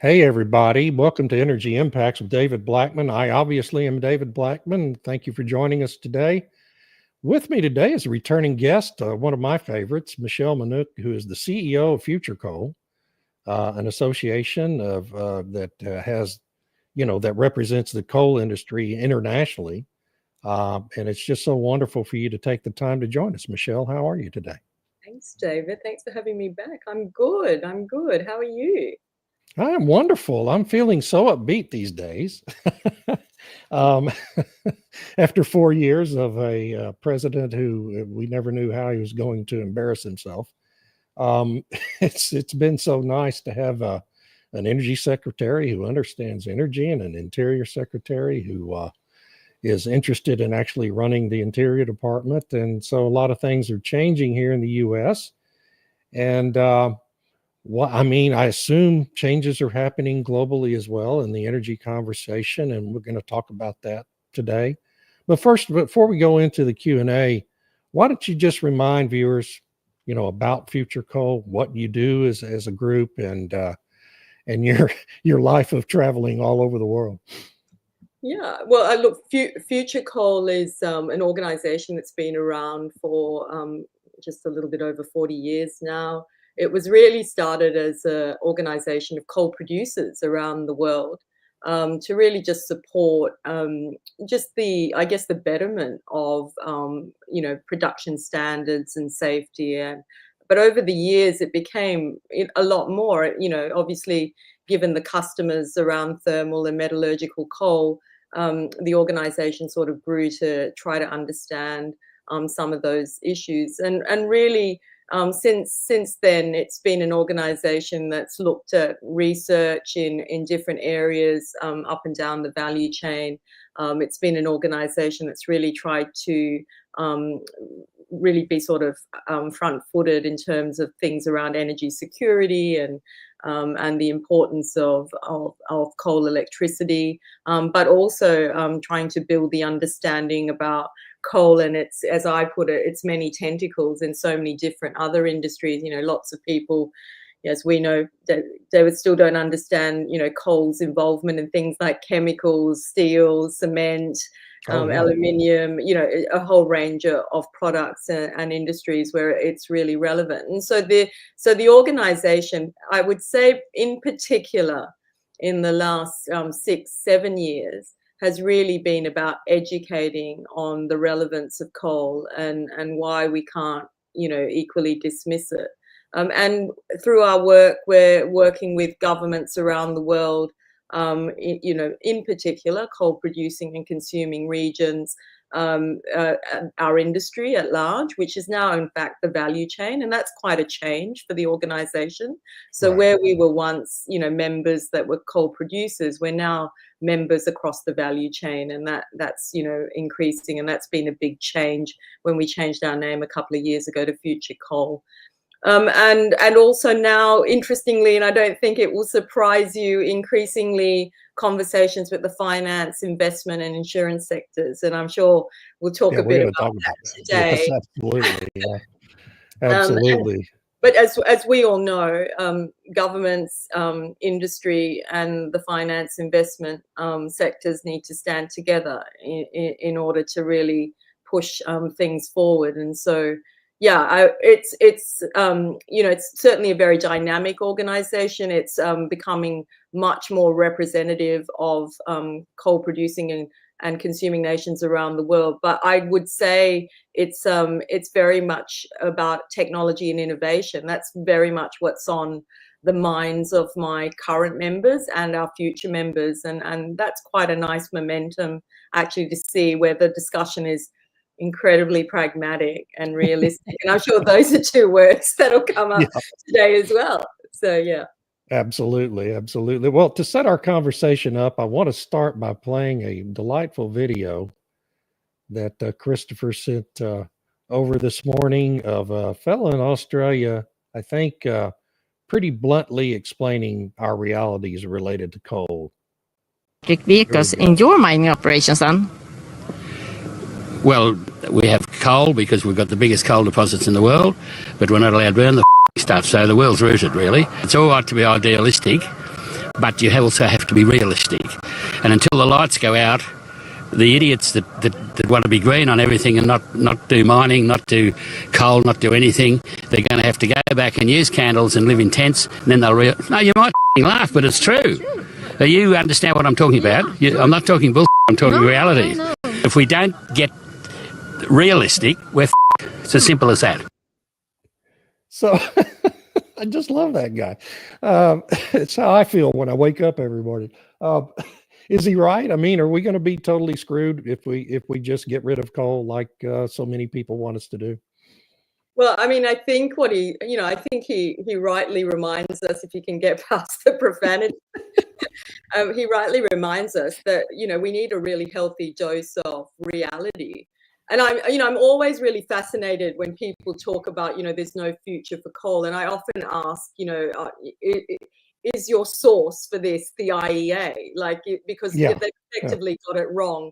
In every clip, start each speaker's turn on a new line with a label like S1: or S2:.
S1: Hey, everybody. Welcome to Energy Impacts with David Blackmon. I obviously am David Blackmon. Thank you for joining us today. With me today is a returning guest, one of my favorites, Michelle Manook, who is the CEO of FutureCoal, an association of that has, that represents the coal industry internationally. And it's just so wonderful for you to take the time to join us. Michelle, how are you today?
S2: Thanks, David. Thanks for having me back. I'm good. How are you?
S1: I am wonderful. I'm feeling so upbeat these days. um, After 4 years of a president who we never knew how he was going to embarrass himself, um, it's been so nice to have an energy secretary who understands energy and an interior secretary who is interested in actually running the interior department. And so a lot of things are changing here in the U.S. And I assume changes are happening globally as well in the energy conversation, and we're going to talk about that today. But first, before we go into the Q&A, why don't you just remind viewers, about FutureCoal, what you do as a group, and your life of traveling all over the world.
S2: Yeah, well, look, FutureCoal is an organization that's been around for just a little bit over 40 years now. It was really started as an organization of coal producers around the world to really just support just the betterment of, production standards and safety. But over the years, it became a lot more, obviously, given the customers around thermal and metallurgical coal, the organization sort of grew to try to understand some of those issues. And really, since then, it's been an organization that's looked at research in different areas up and down the value chain. It's been an organization that's really tried to really be sort of front-footed in terms of things around energy security and the importance of coal electricity, but also trying to build the understanding about coal and its, as I put it, its many tentacles in so many different other industries. Lots of people, as we know, they still don't understand, coal's involvement in things like chemicals, steel, cement, aluminium, a whole range of products and industries where it's really relevant. And so the organization, I would say in particular, in the last 6-7 years, has really been about educating on the relevance of coal and why we can't, equally dismiss it. And through our work, we're working with governments around the world, in particular, coal producing and consuming regions, our industry at large, which is now, in fact, the value chain. And that's quite a change for the organization. So right. Where we were once, members that were coal producers, we're now members across the value chain. And that's increasing. And that's been a big change when we changed our name a couple of years ago to FutureCoal. And also now, interestingly, and I don't think it will surprise you, increasingly conversations with the finance, investment, and insurance sectors. And I'm sure we'll talk a bit about that today.
S1: Yes, absolutely. Yeah. Absolutely.
S2: But as we all know, governments, industry, and the finance investment sectors need to stand together in order to really push things forward. And so, yeah, it's certainly a very dynamic organization. It's becoming much more representative of coal producing and consuming nations around the world. But I would say it's very much about technology and innovation. That's very much what's on the minds of my current members and our future members, and that's quite a nice momentum actually to see where the discussion is incredibly pragmatic and realistic. And I'm sure those are two words that'll come up today as well. So, yeah.
S1: Absolutely. Absolutely. Well, to set our conversation up, I want to start by playing a delightful video that Christopher sent over this morning of a fellow in Australia, I think, pretty bluntly explaining our realities related to coal.
S3: Vehicles in your mining operations, then?
S4: Well, we have coal because we've got the biggest coal deposits in the world, but we're not allowed to burn the stuff, so the world's rooted, really. It's all right to be idealistic, but you also have to be realistic. And until the lights go out, the idiots that want to be green on everything and not do mining, not do coal, not do anything, they're going to have to go back and use candles and live in tents, and then they'll no, you might laugh, but it's true. You understand what I'm talking about? I'm not talking bullshit, I'm talking reality. If we don't get realistic, we're it's as simple as that.
S1: So I just love that guy. It's how I feel when I wake up every morning. Is he right? I mean, are we going to be totally screwed if we just get rid of coal like so many people want us to do?
S2: Well, I mean, I think I think he rightly reminds us, if you can get past the profanity, he rightly reminds us that, we need a really healthy dose of reality. And I'm always really fascinated when people talk about, there's no future for coal. And I often ask, is your source for this the IEA? Because they've effectively got it wrong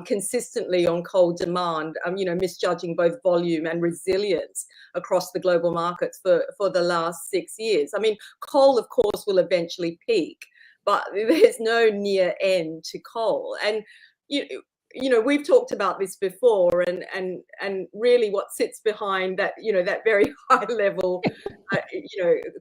S2: consistently on coal demand, misjudging both volume and resilience across the global markets for the last 6 years. I mean, coal, of course, will eventually peak, but there's no near end to coal. And, we've talked about this before, and really what sits behind that, that very high level,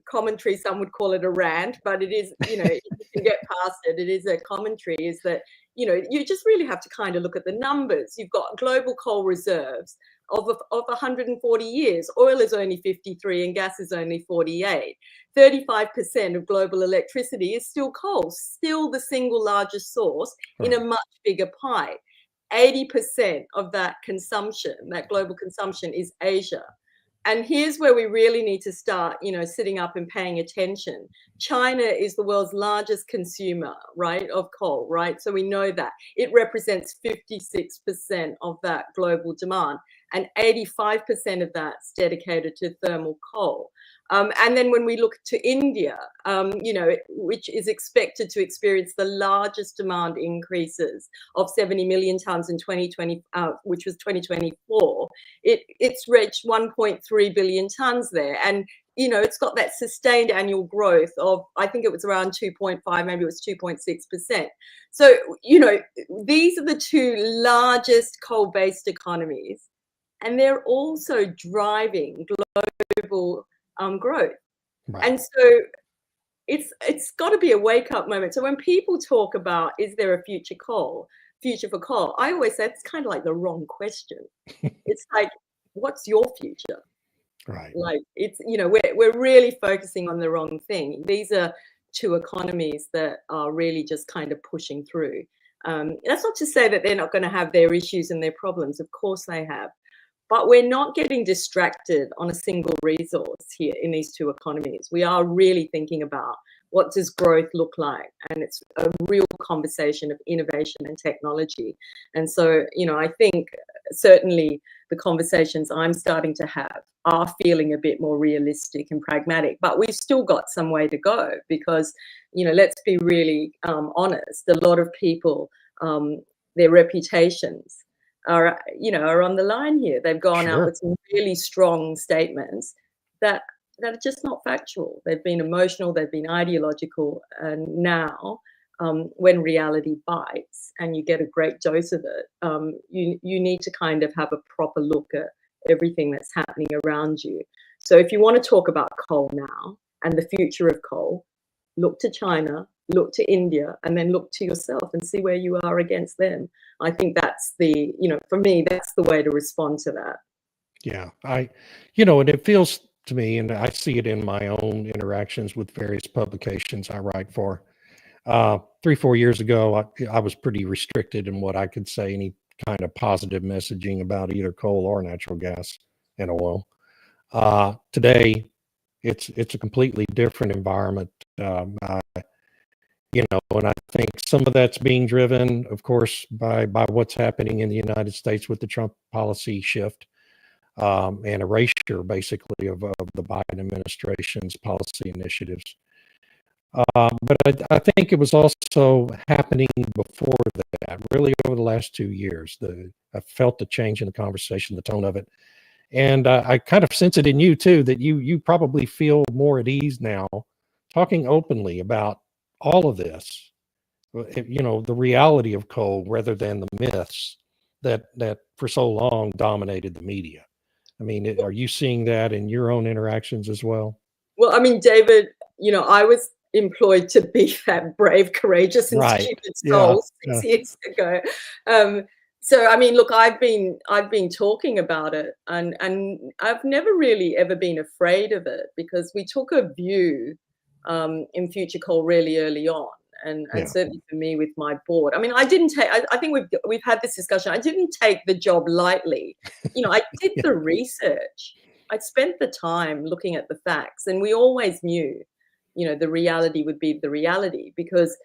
S2: commentary, some would call it a rant, but it is, if you can get past it, it is a commentary, is that, you just really have to kind of look at the numbers. You've got global coal reserves of 140 years. Oil is only 53 and gas is only 48. 35% of global electricity is still coal, still the single largest source in a much bigger pie. 80% of that consumption, that global consumption, is Asia. And here's where we really need to start, sitting up and paying attention. China is the world's largest consumer, right, of coal, right? So we know that. It represents 56% of that global demand, and 85% of that's dedicated to thermal coal. And then when we look to India, which is expected to experience the largest demand increases of 70 million tonnes in 2020, which was 2024, it's reached 1.3 billion tonnes there. And, it's got that sustained annual growth of, I think it was around 2.5, maybe it was 2.6%. So, these are the two largest coal-based economies, and they're also driving global growth. Right. And so it's got to be a wake-up moment. So when people talk about, is there a future for coal, I always say it's kind of like the wrong question. It's like, what's your future? Right. Like, it's, we're really focusing on the wrong thing. These are two economies that are really just kind of pushing through. That's not to say that they're not going to have their issues and their problems. Of course they have. But we're not getting distracted on a single resource here in these two economies. We are really thinking about, what does growth look like? And it's a real conversation of innovation and technology. And so, I think certainly the conversations I'm starting to have are feeling a bit more realistic and pragmatic, but we've still got some way to go because, let's be really honest, a lot of people, their reputations are on the line here. They've gone out with some really strong statements that are just not factual. They've been emotional, they've been ideological, and now when reality bites and you get a great dose of it, you need to kind of have a proper look at everything that's happening around you. So if you want to talk about coal now and the future of coal, look to China, look to India, and then look to yourself and see where you are against them. I think that's for me, that's the way to respond to that. Yeah,
S1: and it feels to me, and I see it in my own interactions with various publications I write for. 3-4 years ago, I was pretty restricted in what I could say, any kind of positive messaging about either coal or natural gas and oil. Today, it's a completely different environment. And I think some of that's being driven, of course, by what's happening in the United States with the Trump policy shift and erasure, basically, of the Biden administration's policy initiatives. But I think it was also happening before that, really over the last 2 years. I felt the change in the conversation, the tone of it. And I kind of sense it in you, too, that you probably feel more at ease now talking openly about all of this, the reality of coal rather than the myths that for so long dominated the media. I mean, are you seeing that in your own interactions as well?
S2: Well, I mean, David, I was employed to be that brave, courageous, and
S1: Right.
S2: stupid
S1: Yeah.
S2: soul 6 years ago. So, I mean, look, I've been talking about it, and I've never really ever been afraid of it, because we took a view in FutureCoal really early on. And certainly for me with my board, I mean, I didn't take, I think we've had this discussion. I didn't take the job lightly. I did the research. I spent the time looking at the facts, and we always knew, the reality would be the reality, because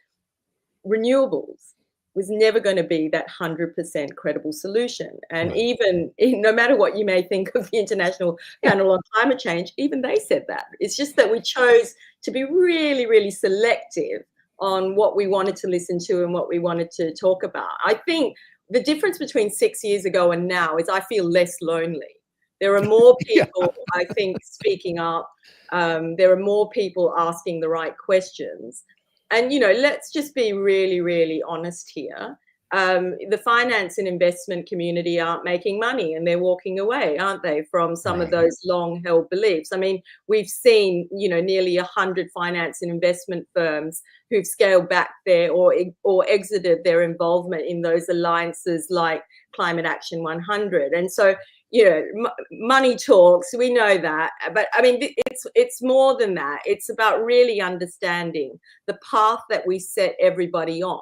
S2: renewables was never going to be that 100% credible solution. And even no matter what you may think of the International Panel on Climate Change, even they said that. It's just that we chose to be really, really selective on what we wanted to listen to and what we wanted to talk about. I think the difference between 6 years ago and now is I feel less lonely. There are more people, I think, speaking up. There are more people asking the right questions. And, let's just be really, really honest here. The finance and investment community aren't making money, and they're walking away, aren't they, from some of those long-held beliefs? I mean, we've seen, nearly 100 finance and investment firms who've scaled back or exited their involvement in those alliances like Climate Action 100. And so, money talks, we know that, but I mean, it's more than that. It's about really understanding the path that we set everybody on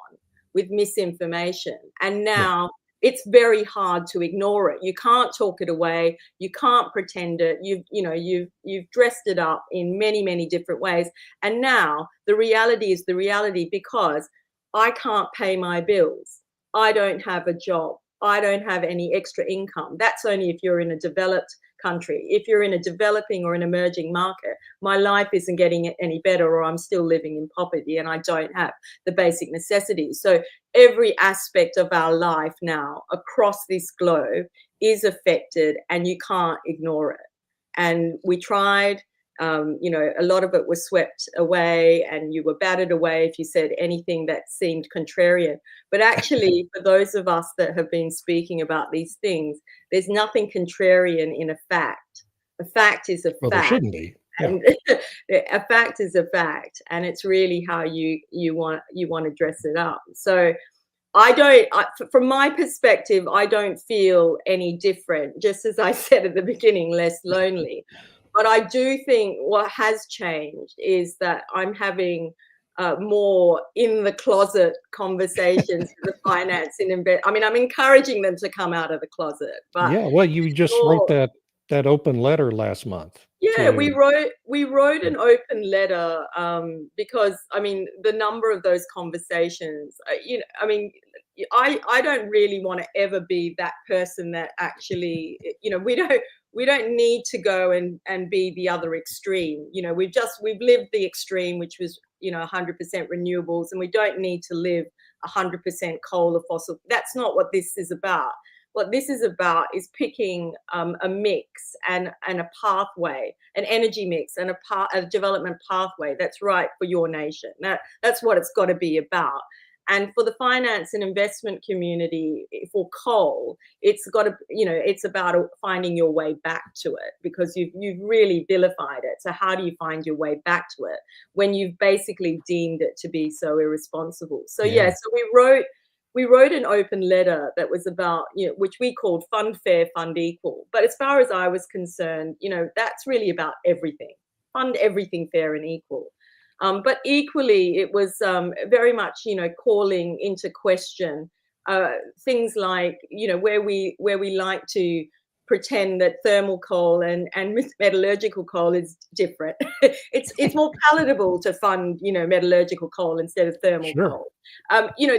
S2: with misinformation. And now it's very hard to ignore it. You can't talk it away. You can't pretend it. You've dressed it up in many, many different ways. And now the reality is the reality, because I can't pay my bills. I don't have a job. I don't have any extra income. That's only if you're in a developed country. If you're in a developing or an emerging market, my life isn't getting any better, or I'm still living in poverty and I don't have the basic necessities. So every aspect of our life now across this globe is affected, and you can't ignore it. And we tried. A lot of it was swept away, and you were battered away if you said anything that seemed contrarian. But actually, for those of us that have been speaking about these things, there's nothing contrarian in a fact. A fact is a fact.
S1: Well, there shouldn't be. Yeah.
S2: And a fact is a fact, and it's really how you want to dress it up. So from my perspective, I don't feel any different. Just as I said at the beginning, less lonely. But I do think what has changed is that I'm having more in the closet conversations with the finance and invest. I mean, I'm encouraging them to come out of the closet. But
S1: well, you just wrote that open letter last month.
S2: Yeah, we wrote an open letter because, I mean, the number of those conversations, I mean, I don't really want to ever be that person that actually, we don't need to go and be the other extreme. We've lived the extreme, which was, 100% renewables, and we don't need to live 100% coal or fossil. That's not what this is about. What this is about is picking a mix and a pathway, an energy mix and a development pathway that's right for your nation. That's what it's got to be about. And for the finance and investment community, for coal, it's got to, it's about finding your way back to it, because you've really vilified it. So how do you find your way back to it when you've basically deemed it to be so irresponsible? So so we wrote an open letter that was about, which we called Fund Fair, Fund Equal. But as far as I was concerned, that's really about everything. Fund everything fair and equal. But equally, it was very much, calling into question things like, where we like to pretend that thermal coal and metallurgical coal is different. It's more palatable to fund, metallurgical coal instead of thermal coal.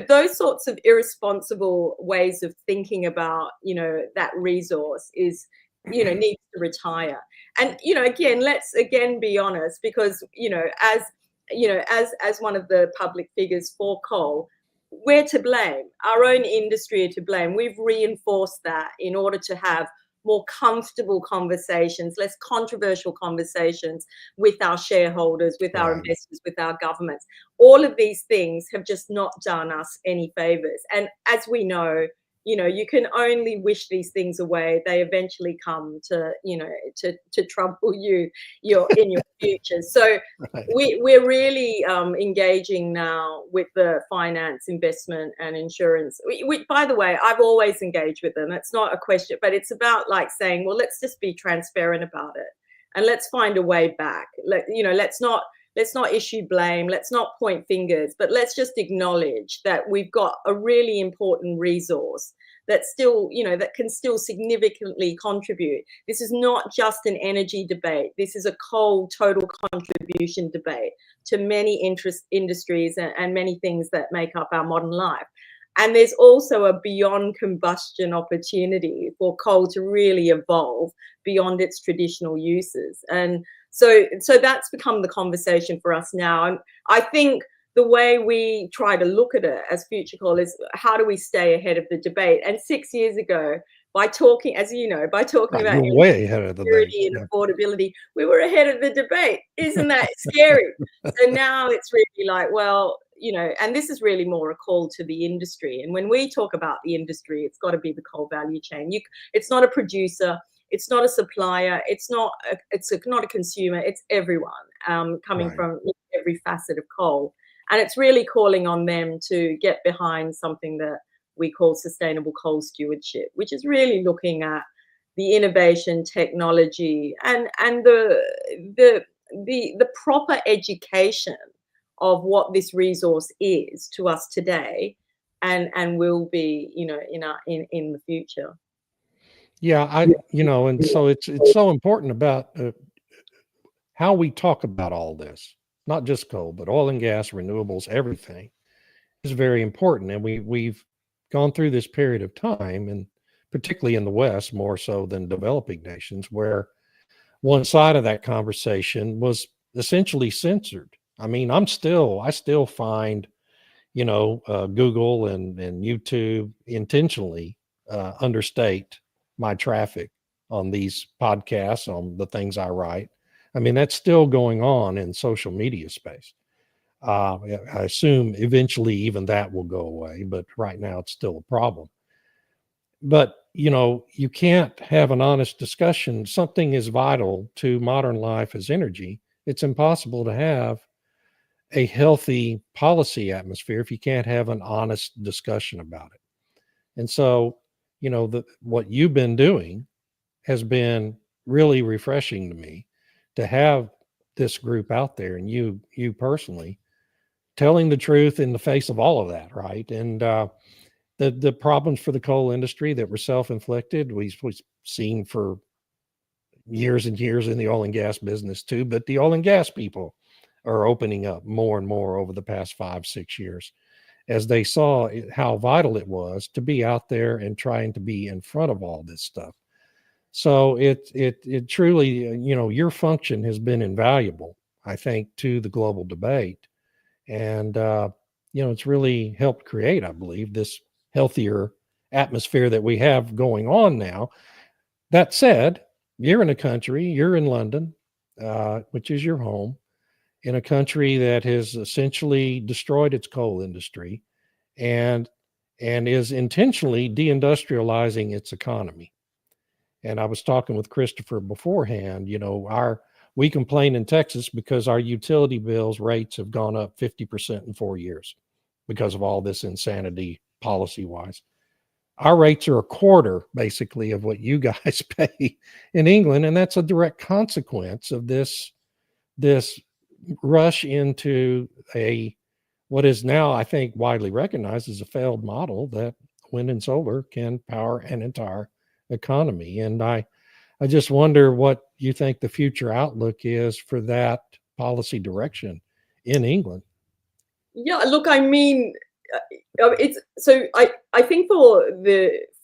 S2: Those sorts of irresponsible ways of thinking about, that resource is, needs to retire. And, again, let's be honest, because, as one of the public figures for coal, we're to blame. Our own industry are to blame. We've reinforced that in order to have more comfortable conversations, less controversial conversations with our shareholders, with our investors, with our governments. All of these things have just not done us any favors. And as we know, you can only wish these things away. They eventually come to, to trouble you in your future. So we're really engaging now with the finance, investment, and insurance. We, by the way, I've always engaged with them. It's not a question, but it's about like saying, well, let's just be transparent about it, and let's find a way back. Let's not issue blame. Let's not point fingers, but let's just acknowledge that we've got a really important resource that still, that can still significantly contribute. This is not just an energy debate. This is a coal total contribution debate to many industries and many things that make up our modern life. And there's also a beyond combustion opportunity for coal to really evolve beyond its traditional uses. And so that's become the conversation for us now. And I think the way we try to look at it as FutureCoal is, how do we stay ahead of the debate? And 6 years ago, by talking, as you know, about
S1: way ahead of the
S2: security and affordability, we were ahead of the debate. Isn't that scary? So now it's really like, well, and this is really more a call to the industry. And when we talk about the industry, it's got to be the coal value chain. It's not a producer. It's not a supplier. It's not a consumer. It's everyone coming from every facet of coal. And it's really calling on them to get behind something that we call sustainable coal stewardship, which is really looking at the innovation, technology, and the proper education of what this resource is to us today, and will be, in the future.
S1: Yeah, and so it's so important about how we talk about all this, not just coal, but oil and gas, renewables, everything is very important. And we've gone through this period of time, and particularly in the West, more so than developing nations, where one side of that conversation was essentially censored. I mean, I still find, Google and YouTube intentionally understate my traffic on these podcasts, on the things I write. I mean, that's still going on in social media space. I assume eventually even that will go away, but right now it's still a problem. But, you can't have an honest discussion. Something as vital to modern life as energy. It's impossible to have a healthy policy atmosphere if you can't have an honest discussion about it. And so, what you've been doing has been really refreshing to me, to have this group out there, and you personally telling the truth in the face of all of that, right? And the problems for the coal industry that were self-inflicted, we've seen for years and years in the oil and gas business too, but the oil and gas people are opening up more and more over the past 5-6 years, as they saw how vital it was to be out there and trying to be in front of all this stuff. So it truly, your function has been invaluable, I think, to the global debate. And, it's really helped create, I believe, this healthier atmosphere that we have going on now. That said, you're in London, which is your home, in a country that has essentially destroyed its coal industry and is intentionally deindustrializing its economy. And I was talking with Christopher beforehand, we complain in Texas because our utility bills rates have gone up 50% in 4 years because of all this insanity policy wise. Our rates are a quarter basically of what you guys pay in England. And that's a direct consequence of this rush into what is now, I think, widely recognized as a failed model that wind and solar can power an entire economy. And I just wonder what you think the future outlook is for that policy direction in England.
S2: Yeah, look, I mean, it's so I think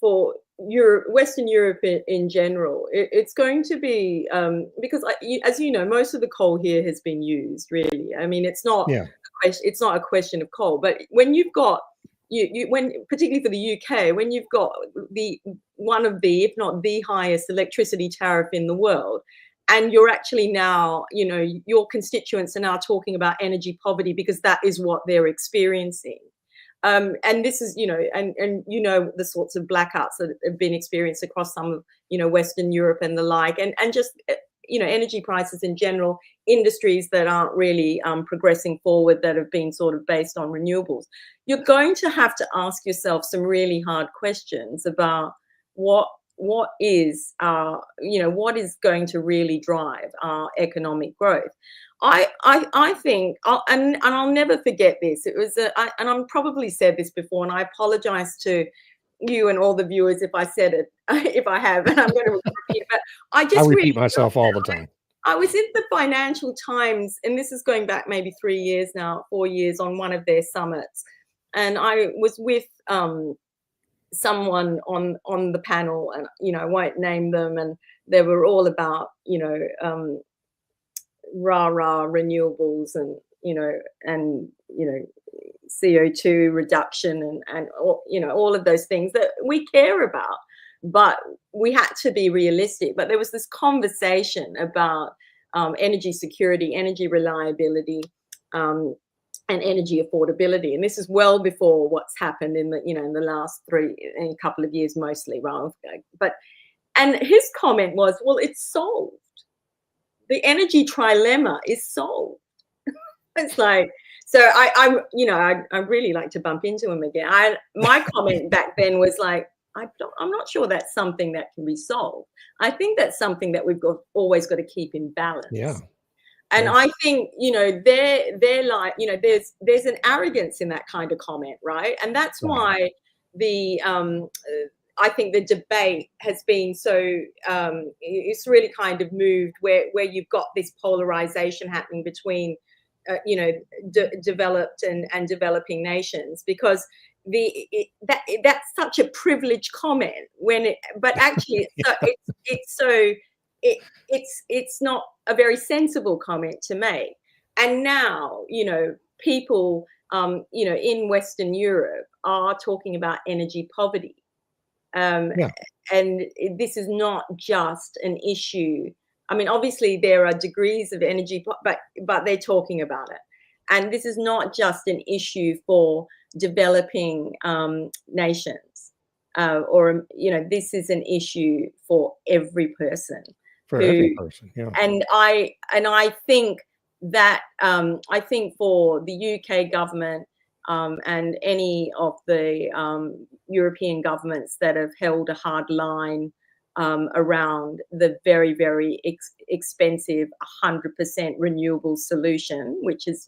S2: for Europe, Western Europe in general, it's going to be because as you know, most of the coal here has been used. Really, I mean, it's not a question of coal, but when you've got when particularly for the UK, when you've got one of the, if not the highest electricity tariff in the world, and you're actually now, your constituents are now talking about energy poverty because that is what they're experiencing. And this is, and the sorts of blackouts that have been experienced across some of, Western Europe and the like, and just, energy prices in general, industries that aren't really progressing forward, that have been sort of based on renewables. You're going to have to ask yourself some really hard questions about what is what is going to really drive our economic growth. I think, and I'll never forget this. It was, and I'm probably said this before, and I apologize to you and all the viewers if I said it, if I have, and I'm going to repeat it. But I
S1: repeat
S2: really
S1: myself all the time.
S2: I was in the Financial Times, and this is going back maybe 3 years now, 4 years, on one of their summits, and I was with someone on the panel, and I won't name them, and they were all about rah renewables and CO2 reduction and all of those things that we care about, but we had to be realistic. But there was this conversation about energy security, energy reliability, and energy affordability, and this is well before what's happened in the last in a couple of years, mostly, rather. And his comment was, well, it's solved. The energy trilemma is solved. It's like, so I really like to bump into him again. My comment back then was like, I'm not sure that's something that can be solved. I think that's something that we've always got to keep in balance.
S1: Yeah.
S2: And yeah. I think, they're like, there's an arrogance in that kind of comment, right? And that's why I think the debate has been so, it's really kind of moved where you've got this polarization happening between, developed and developing nations, because that's such a privileged comment but actually it's not a very sensible comment to make. And now, people, in Western Europe are talking about energy poverty. And this is not just an issue. I mean, obviously there are degrees of energy, but they're talking about it. And this is not just an issue for developing nations, this is an issue for every person.
S1: Every person, yeah.
S2: And I think that I think for the UK government and any of the European governments that have held a hard line around the very, very expensive 100% renewable solution, which is,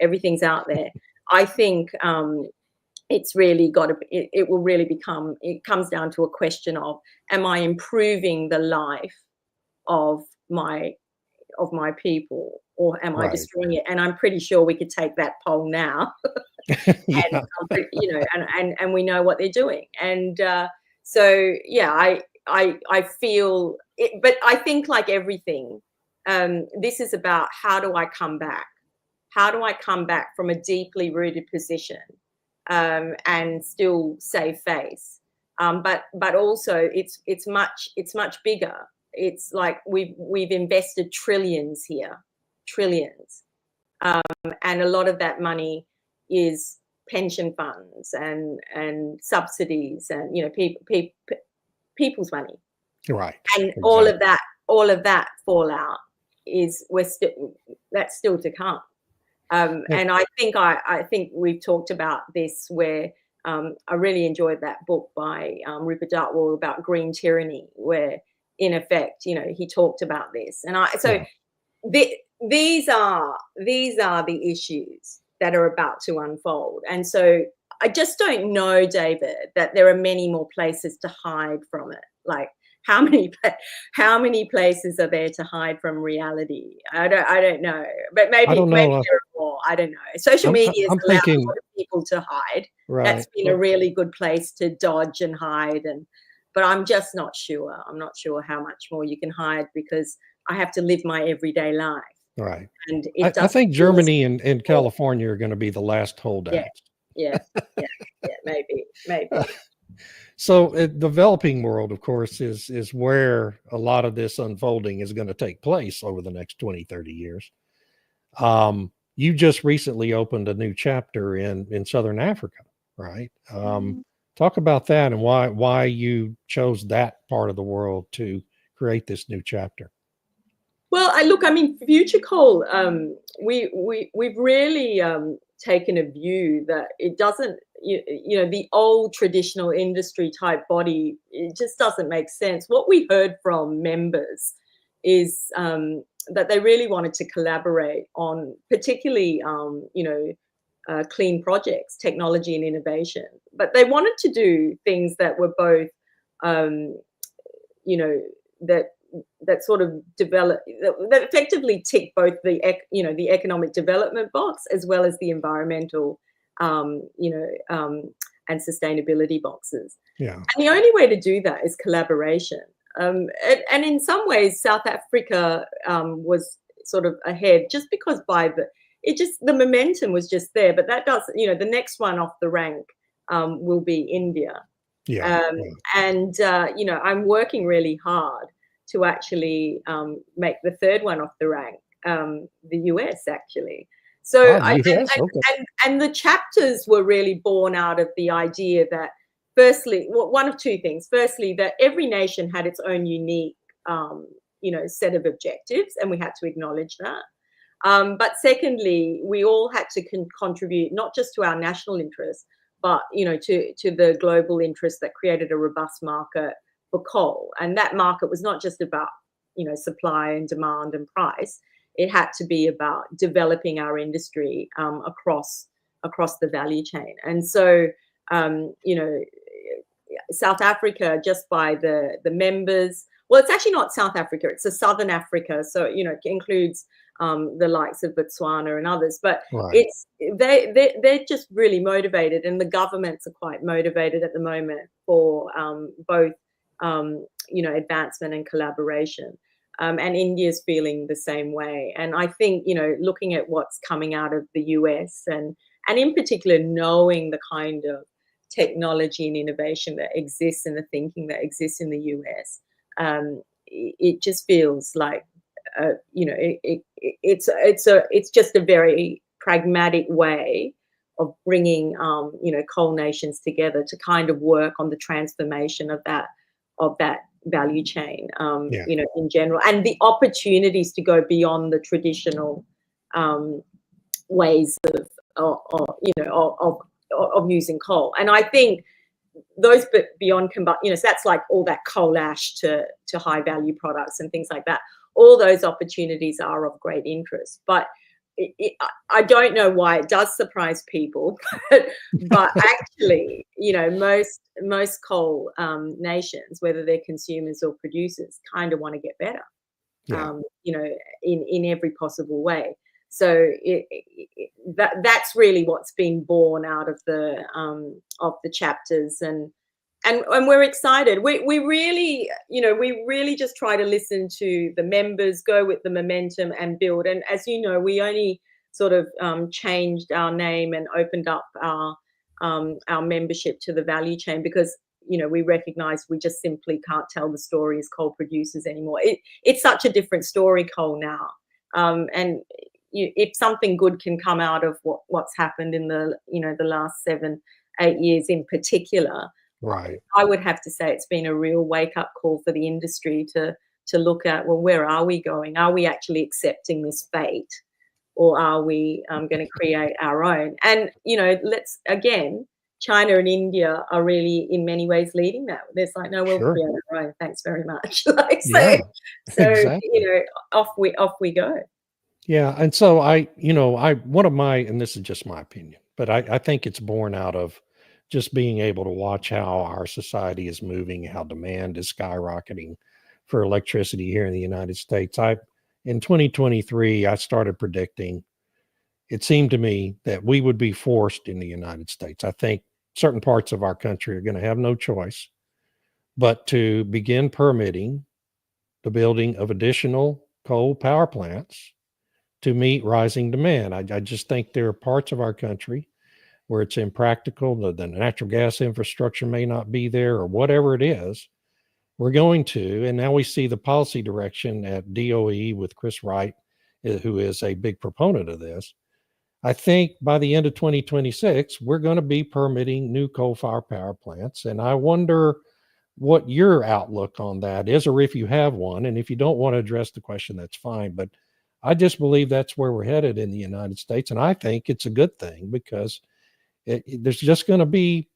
S2: everything's out there. I think it's really it will really become, it comes down to a question of, am I improving the life of my people, or am I destroying it? And I'm pretty sure we could take that poll now.
S1: Yeah.
S2: And we know what they're doing. And so, yeah, I feel it, but I think, like everything, this is about, how do I come back? How do I come back from a deeply rooted position and still save face? But also it's much bigger. It's like we've invested trillions here, trillions, and a lot of that money is pension funds and subsidies and people's money,
S1: right?
S2: And exactly. all of that fallout is that's still to come. And I think we've talked about this, where I really enjoyed that book by Rupert Dartwell about green tyranny, where in effect, he talked about this. And these are the issues that are about to unfold. And so I just don't know, David, that there are many more places to hide from it. Like, how many places are there to hide from reality? I don't know, but maybe there are more. I don't know. Social media has allowed a lot of people to hide. Right. That's been a really good place to dodge and hide. But I'm just not sure. I'm not sure how much more you can hide, because I have to live my everyday life.
S1: Right.
S2: And
S1: I think Germany and California are going to be the last holdouts.
S2: Yeah, yeah, yeah, maybe.
S1: So, developing world, of course, is where a lot of this unfolding is going to take place over the next 20, 30 years. You just recently opened a new chapter in Southern Africa, right? Talk about that and why you chose that part of the world to create this new chapter.
S2: Well, I mean, FutureCoal, we've really taken a view that it doesn't, you know, the old traditional industry type body, it just doesn't make sense. What we heard from members is that they really wanted to collaborate on particularly, you know, clean projects, technology and innovation, but they wanted to do things that were both, you know, that sort of develop, that effectively tick both the you know, the economic development box as well as the environmental you know, and sustainability boxes.
S1: Yeah.
S2: And the only way to do that is collaboration. And in some ways South Africa was sort of ahead just because the momentum was just there, but that doesn't, you know, the next one off the rank will be India.
S1: Yeah.
S2: And you know, I'm working really hard to actually make the third one off the rank, the US actually. So and the chapters were really born out of the idea that, firstly, well, one of two things. Firstly, that every nation had its own unique, you know, set of objectives, and we had to acknowledge that. But secondly, we all had to contribute not just to our national interests, but, you know, to the global interest that created a robust market for coal. And that market was not just about, you know, supply and demand and price. It had to be about developing our industry across the value chain. And so, you know, South Africa, just by the members, well, it's actually not South Africa, it's Southern Africa. So, you know, it includes the likes of Botswana and others, but it's they're just really motivated, and the governments are quite motivated at the moment for both you know, advancement and collaboration. And India's feeling the same way. And I think, you know, looking at what's coming out of the US and in particular knowing the kind of technology and innovation that exists and the thinking that exists in the US, it just feels like, you know, it's just a very pragmatic way of bringing, you know, coal nations together to kind of work on the transformation of that value chain, you know, in general, and the opportunities to go beyond the traditional ways of you know, of using coal. And I think those beyond you know, so that's like all that coal ash to high value products and things like that. All those opportunities are of great interest, but I don't know why it does surprise people, but actually, you know, most coal nations, whether they're consumers or producers, kind of want to get better, you know, in every possible way. So that's really what's been born out of the chapters, and we're excited. We really, you know, we really just try to listen to the members, go with the momentum and build. And as you know, we only sort of changed our name and opened up our membership to the value chain because, you know, we recognize we just simply can't tell the story as coal producers anymore. It's such a different story, coal now. And if something good can come out of what's happened in the, you know, the last 7-8 years in particular,
S1: right,
S2: I would have to say it's been a real wake-up call for the industry to look at, well, where are we going? Are we actually accepting this fate, or are we going to create our own? And, you know, China and India are really in many ways leading that. There's like, no, we'll create our own. Thanks very much. Like, so exactly. You know, off we go.
S1: Yeah. And so and this is just my opinion, but I think it's born out of just being able to watch how our society is moving, how demand is skyrocketing for electricity here in the United States. In 2023, I started predicting, it seemed to me that we would be forced in the United States. I think certain parts of our country are going to have no choice but to begin permitting the building of additional coal power plants to meet rising demand. I just think there are parts of our country where it's impractical, the natural gas infrastructure may not be there, or whatever it is, we're going to. And now we see the policy direction at DOE with Chris Wright, who is a big proponent of this. I think by the end of 2026, we're going to be permitting new coal-fired power plants. And I wonder what your outlook on that is, or if you have one. And if you don't want to address the question, that's fine. But I just believe that's where we're headed in the United States. And I think it's a good thing, because there's just going to be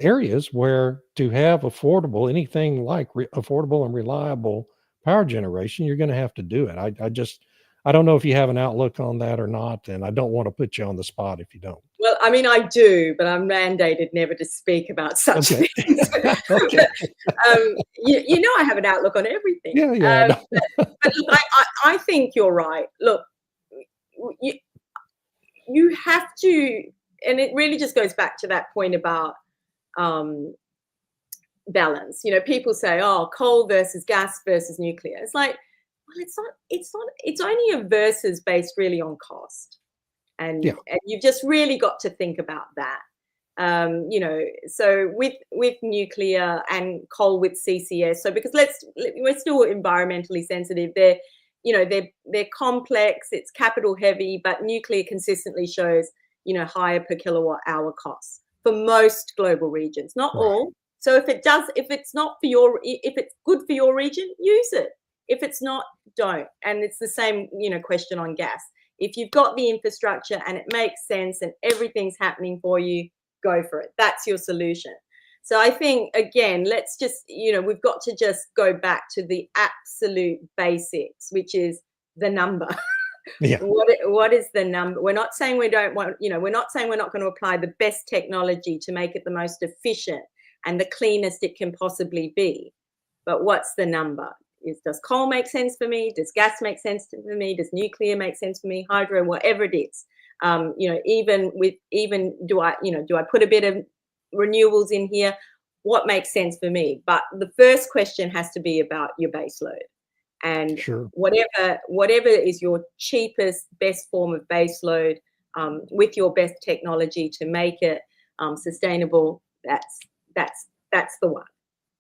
S1: areas where to have affordable, anything like affordable and reliable power generation, you're going to have to do it. I don't know if you have an outlook on that or not, and I don't want to put you on the spot if you don't.
S2: Well, I mean, I do, but I'm mandated never to speak about such things.
S1: Okay.
S2: You know, I have an outlook on everything.
S1: Yeah.
S2: But look, I think you're right. Look, you have to, and it really just goes back to that point about balance. You know, people say, oh, coal versus gas versus nuclear. It's like, well, it's only a versus based really on cost. And you've just really got to think about that. You know, so with nuclear and coal with CCS, so because we're still environmentally sensitive. They're complex, it's capital heavy, but nuclear consistently shows, you know, higher per kilowatt hour costs for most global regions, not all. So if it's good for your region, use it. If it's not, don't. And it's the same, you know, question on gas. If you've got the infrastructure and it makes sense and everything's happening for you, go for it. That's your solution. So I think, again, let's just, you know, we've got to just go back to the absolute basics, which is the number.
S1: Yeah.
S2: What is the number? We're not saying we don't want, you know, we're not saying we're not going to apply the best technology to make it the most efficient and the cleanest it can possibly be. But what's the number? Does coal make sense for me? Does gas make sense for me? Does nuclear make sense for me? Hydro, whatever it is. You know, even do I put a bit of renewables in here? What makes sense for me? But the first question has to be about your base load. And whatever is your cheapest, best form of base load, with your best technology to make it sustainable, that's the one.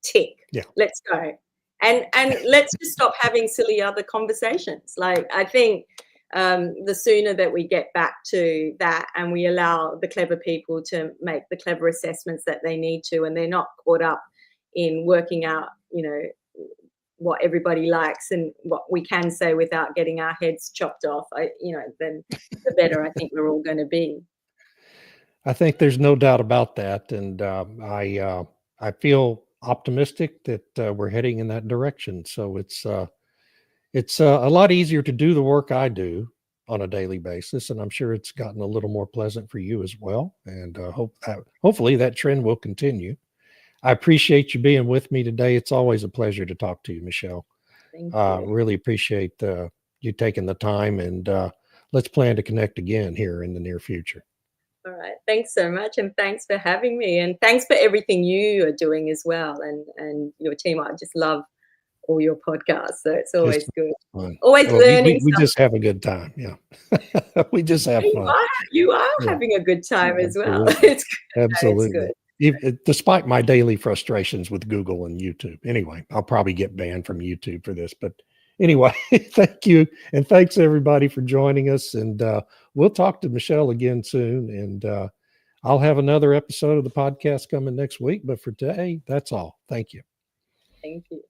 S2: Tick.
S1: Yeah.
S2: Let's go. And let's just stop having silly other conversations. Like, I think the sooner that we get back to that and we allow the clever people to make the clever assessments that they need to, and they're not caught up in working out, you know, what everybody likes and what we can say without getting our heads chopped off, then the better I think we're all going to be.
S1: I think there's no doubt about that. And I feel optimistic that we're heading in that direction. So it's a lot easier to do the work I do on a daily basis, and I'm sure it's gotten a little more pleasant for you as well. And hopefully that trend will continue. I appreciate you being with me today. It's always a pleasure to talk to you, Michelle.
S2: Thank you.
S1: Really appreciate you taking the time, and let's plan to connect again here in the near future.
S2: All right. Thanks so much. And thanks for having me. And thanks for everything you are doing as well. And your team. I just love all your podcasts. So it's always good. Fun. Always learning.
S1: We just have a good time. Yeah. We just have fun.
S2: You are having a good time as well. It's good.
S1: Absolutely.
S2: It's good.
S1: Despite my daily frustrations with Google and YouTube. Anyway, I'll probably get banned from YouTube for this, but anyway, thank you. And thanks everybody for joining us. And we'll talk to Michelle again soon. And I'll have another episode of the podcast coming next week. But for today, that's all. Thank you.
S2: Thank you.